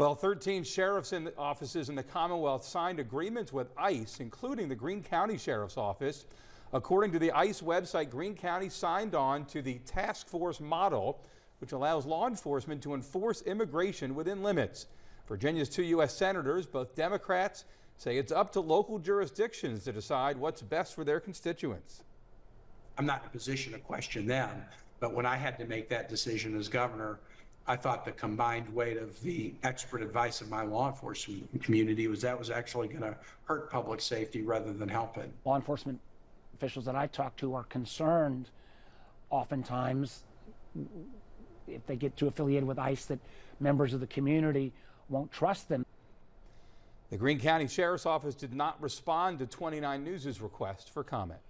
Well, 13 sheriff's offices in the Commonwealth signed agreements with ICE, including the Greene County Sheriff's Office. According to the ICE website, Greene County signed on to the task force model, which allows law enforcement to enforce immigration within limits. Virginia's 2 U.S. senators, both Democrats, say it's up to local jurisdictions to decide what's best for their constituents. I'm not in a position to question them, but when I had to make that decision as governor, I thought the combined weight of the expert advice of my law enforcement community was actually going to hurt public safety rather than help it. Law enforcement officials that I talk to are concerned oftentimes if they get too affiliated with ICE that members of the community won't trust them. The Greene County Sheriff's Office did not respond to 29 News' request for comment.